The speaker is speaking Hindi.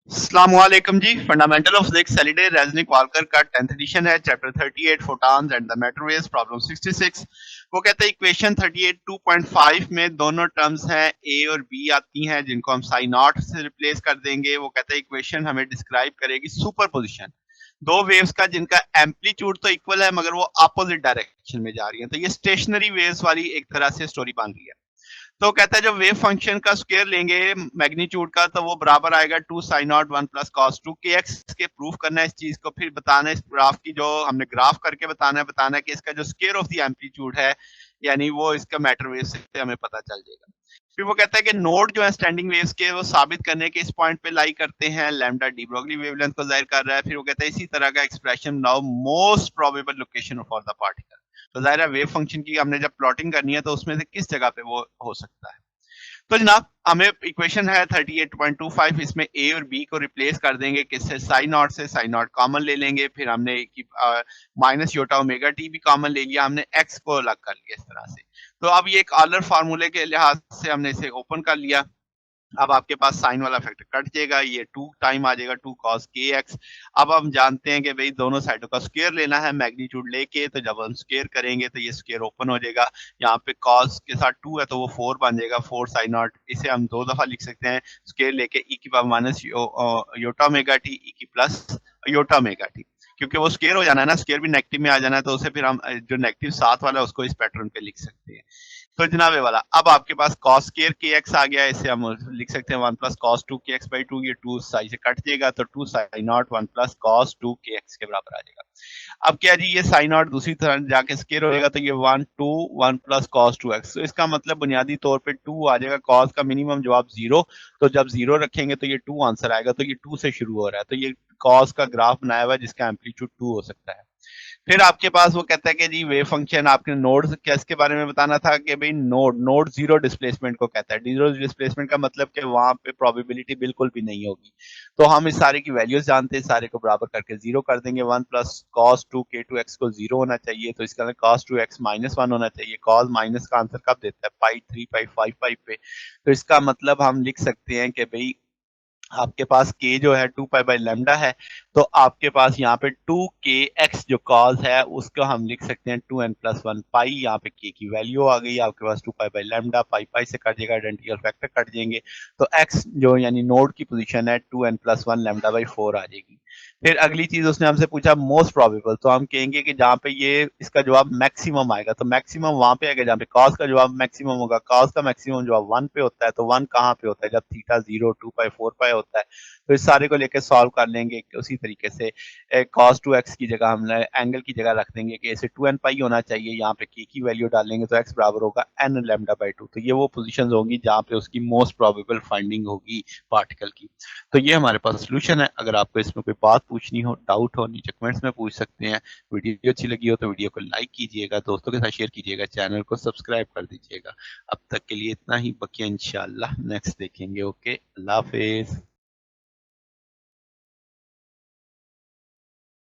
अस्सलामुअलैकुम जी। Fundamental of physics Halliday Resnick Walker का 10th एडिशन है। Chapter 38 photons and the matter waves problem 66। वो कहते हैं इक्वेशन 38 2.5 में दोनों टर्म्स हैं ए और बी आती हैं जिनको हम साइन नॉट से रिप्लेस कर देंगे। वो कहते हैं इक्वेशन हमें डिस्क्राइब करेगी सुपरपोजिशन दो वेव्स का जिनका एम्पलीट्यूड तो इक्वल है मगर वो अपोजिट डायरेक्शन में जा रही हैं। तो ये स्टेशनरी वेव्स वाली एक तरह से स्टोरी बन रही है। तो कहता है जब वेव फंक्शन का स्क्वायर लेंगे मैग्नीट्यूड का तो वो बराबर आएगा 2 sin not 1 plus cos 2 kx के प्रूफ करना है इस चीज को, फिर बताना है इस ग्राफ की जो हमने ग्राफ करके बताना है कि इसका जो स्क्वायर ऑफ द एम्पलीट्यूड है यानी वो इसका मैटर वेव से हमें पता चल जाएगा। फिर वो कहता है कि नोड जो है स्टैंडिंग वेव्स के वो साबित करने के इस पॉइंट पे लाई करते हैं, लैम्डा डी ब्रोगली वेवलेंथ को जाहिर कर रहा है। फिर वो कहता है इसी तरह का expression now most probable location for the particle. तो जाहिर है वेव फंक्शन की हमने जब प्लॉटिंग करनी है तो उसमें से किस जगह पे वो हो सकता है। तो जनाब हमें इक्वेशन है 38.25, इसमें ए और बी को रिप्लेस कर देंगे किससे, साइन नॉट से। साइन नॉट कॉमन ले लेंगे, फिर हमने माइनस योटा ओमेगा टी भी कॉमन ले लिया, हमने एक्स को अलग कर लिया इस तरह से। तो अब ये एक ऑलर फार्मूले के लिहाज से हमने इसे ओपन कर लिया। अब आपके पास साइन वाला फैक्टर कट जाएगा, ये 2 टाइम आ जाएगा 2 cos kx। अब हम जानते हैं कि भाई दोनों साइडों का स्क्वायर लेना है मैग्नीट्यूड लेके, तो जब हम स्क्वायर करेंगे तो ये स्क्वायर ओपन हो जाएगा। यहाँ पे cos के साथ 2 है तो वो 4 बन जाएगा, 4 sin नॉट। इसे हम दो दफा लिख सकते हैं स्क्वायर लेके e की power minus iota omega t e की प्लस योटा ओमेगा टी, क्योंकि वो स्क्वायर हो जाना है ना, स्क्वायर भी नेगेटिव में आ जाना है तो उसे फिर हम जो नेगेटिव साथ वाला है उसको इस पैटर्न पे लिख सकते हैं। तो जनाब ये वाला अब आपके पास cos स्क्वायर kx आ गया, इसे हम लिख सकते हैं 1 प्लस cos 2 kx बाई 2। ये 2 साइड से कट जाएगा तो 2 sin not 1 plus cos 2 kx के बराबर आ जाएगा। अब क्या जी, ये sin नॉट दूसरी तरफ जाके स्क्वायर होएगा तो ये 1 2 1 प्लस cos 2x। तो इसका मतलब बुनियादी तौर पे 2 आ जाएगा, cos का मिनिमम जवाब 0। तो जब 0 रखेंगे तो ये 2 आंसर आएगा। तो ये 2 से शुरू हो रहा है, तो ये cos का ग्राफ बनाया हुआ है जिसका एम्पलीट्यूड 2 हो सकता है। फिर आपके पास वो कहता है कि जी वेव फंक्शन आपने नोड किसके बारे में बताना था कि भाई नोड नोड जीरो डिस्प्लेसमेंट को कहता है। जीरो डिस्प्लेसमेंट का मतलब कि वहां पे प्रोबेबिलिटी बिल्कुल भी नहीं होगी। तो हम इस सारे की वैल्यूज जानते हैं, सारे को बराबर करके जीरो कर देंगे। 1 प्लस कॉस 2 के 2 एक्स को जीरो होना चाहिए, तो इसका कॉस 2 एक्स माइनस 1 होना चाहिए। कॉस माइनस का आंसर कब देता है, पाई 3 पाई 5 पाई पे। तो इसका मतलब हम लिख सकते हैं कि भाई आपके पास k जो है 2 पाई बाई लैम्डा है, तो आपके पास यहाँ पे 2kx जो कॉज है उसको हम लिख सकते हैं 2n प्लस 1 पाई। यहाँ पे k की वैल्यू आ गई आपके पास 2 पाई बाई लैम्डा, पाई पाई से कट जाएगा, आइडेंटिकल फैक्टर कट जाएंगे, तो x जो यानी नोड की पोजीशन है 2n प्लस 1 लैम्डा बाई 4 आ जाएगी। फिर अगली चीज उसने हमसे पूछा मोस्ट प्रोबेबल, तो हम कहेंगे कि जहाँ पे ये इसका जवाब मैक्सिमम आएगा तो मैक्सिमम वहां पे आएगा जहाँ पे कॉस का जवाब मैक्सिमम होगा। कॉस का मैक्सिमम जवाब 1 पे होता है, तो 1 कहाँ पे होता है, जब थीटा 0 2 पाई 4 पाई होता है। तो इस सारे को लेकर सॉल्व कर लेंगे उसी तरीके से। cos 2x की जगह हम एंगल की जगह रख देंगे कि इसे 2n पाई होना चाहिए, यहाँ पे k की वैल्यू डालेंगे तो x बराबर होगा n लैम्डा बाई 2। तो ये वो पोजीशंस होंगी जहाँ पे उसकी मोस्ट प्रोबेबल फाइंडिंग होगी पार्टिकल की। तो ये हमारे पास सोल्यूशन है। अगर आपको इसमें कोई बात पूछनी हो, डाउट हो, नीचे कमेंट्स में पूछ सकते हैं। वीडियो अच्छी लगी हो तो वीडियो को लाइक कीजिएगा, दोस्तों के साथ शेयर कीजिएगा, चैनल को सब्सक्राइब कर दीजिएगा। अब तक के लिए इतना ही, बाकी इंशाल्लाह नेक्स्ट देखेंगे। ओके, अल्लाह हाफिज।